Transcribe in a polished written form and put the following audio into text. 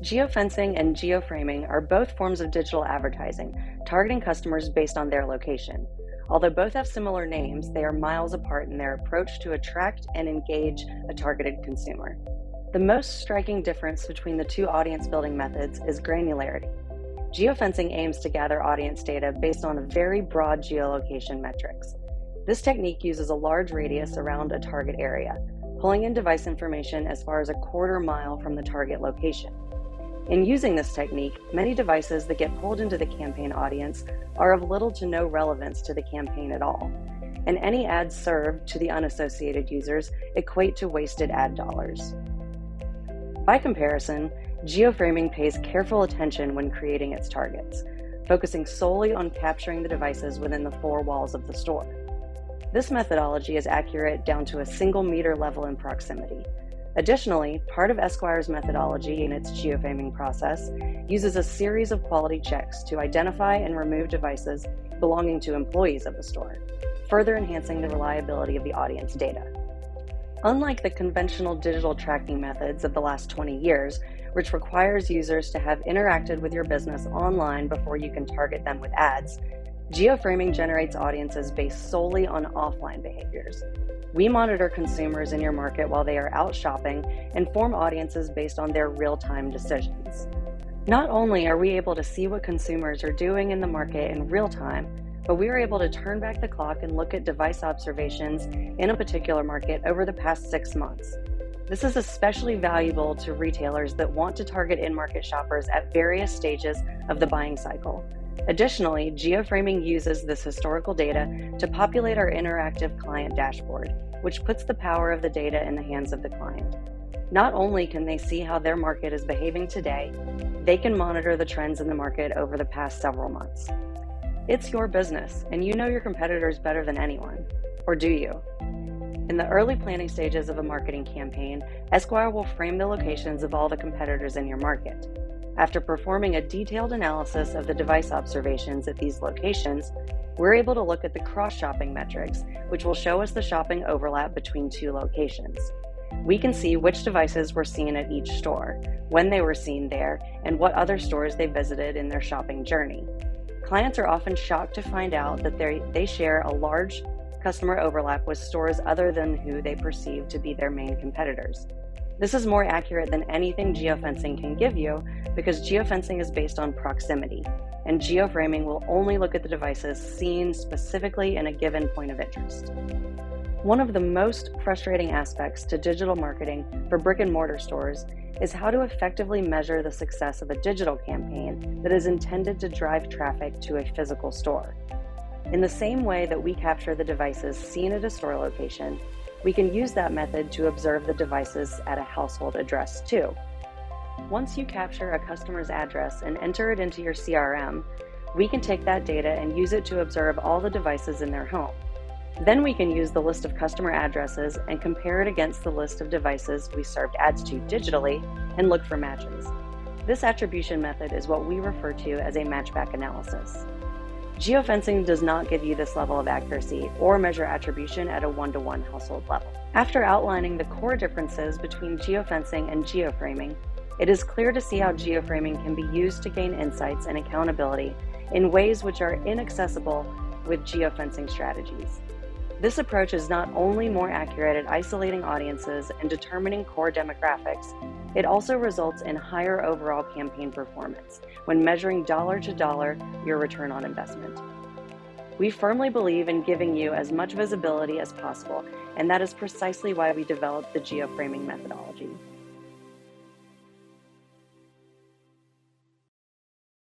Geo-fencing and geo-framing are both forms of digital advertising, targeting customers based on their location. Although both have similar names, they are miles apart in their approach to attract and engage a targeted consumer. The most striking difference between the two audience-building methods is granularity. Geofencing aims to gather audience data based on a very broad geolocation metrics. This technique uses a large radius around a target area, pulling in device information as far as a quarter mile from the target location. In using this technique, many devices that get pulled into the campaign audience are of little to no relevance to the campaign at all, and any ads served to the unassociated users equate to wasted ad dollars. By comparison, geoframing pays careful attention when creating its targets, focusing solely on capturing the devices within the four walls of the store. This methodology is accurate down to a single meter level in proximity. Additionally, part of Esquire's methodology in its geoframing process uses a series of quality checks to identify and remove devices belonging to employees of the store, further enhancing the reliability of the audience data. Unlike the conventional digital tracking methods of the last 20 years, which requires users to have interacted with your business online before you can target them with ads, geoframing generates audiences based solely on offline behaviors. We monitor consumers in your market while they are out shopping and form audiences based on their real-time decisions. Not only are we able to see what consumers are doing in the market in real time, but we are able to turn back the clock and look at device observations in a particular market over the past 6 months. This is especially valuable to retailers that want to target in-market shoppers at various stages of the buying cycle. Additionally, geoframing uses this historical data to populate our interactive client dashboard, which puts the power of the data in the hands of the client. Not only can they see how their market is behaving today, they can monitor the trends in the market over the past several months. It's your business, and you know your competitors better than anyone. Or do you? In the early planning stages of a marketing campaign, Esquire will frame the locations of all the competitors in your market. After performing a detailed analysis of the device observations at these locations, we're able to look at the cross-shopping metrics, which will show us the shopping overlap between two locations. We can see which devices were seen at each store, when they were seen there, and what other stores they visited in their shopping journey. Clients are often shocked to find out that they share a large customer overlap with stores other than who they perceive to be their main competitors. This is more accurate than anything geofencing can give you because geofencing is based on proximity, and geoframing will only look at the devices seen specifically in a given point of interest. One of the most frustrating aspects to digital marketing for brick-and-mortar stores is how to effectively measure the success of a digital campaign that is intended to drive traffic to a physical store. In the same way that we capture the devices seen at a store location, we can use that method to observe the devices at a household address too. Once you capture a customer's address and enter it into your CRM, we can take that data and use it to observe all the devices in their home. Then we can use the list of customer addresses and compare it against the list of devices we served ads to digitally and look for matches. This attribution method is what we refer to as a matchback analysis. Geofencing does not give you this level of accuracy or measure attribution at a one-to-one household level. After outlining the core differences between geofencing and geoframing, it is clear to see how geoframing can be used to gain insights and accountability in ways which are inaccessible with geofencing strategies. This approach is not only more accurate at isolating audiences and determining core demographics, it also results in higher overall campaign performance when measuring dollar to dollar your return on investment. We firmly believe in giving you as much visibility as possible, and that is precisely why we developed the geoframing methodology.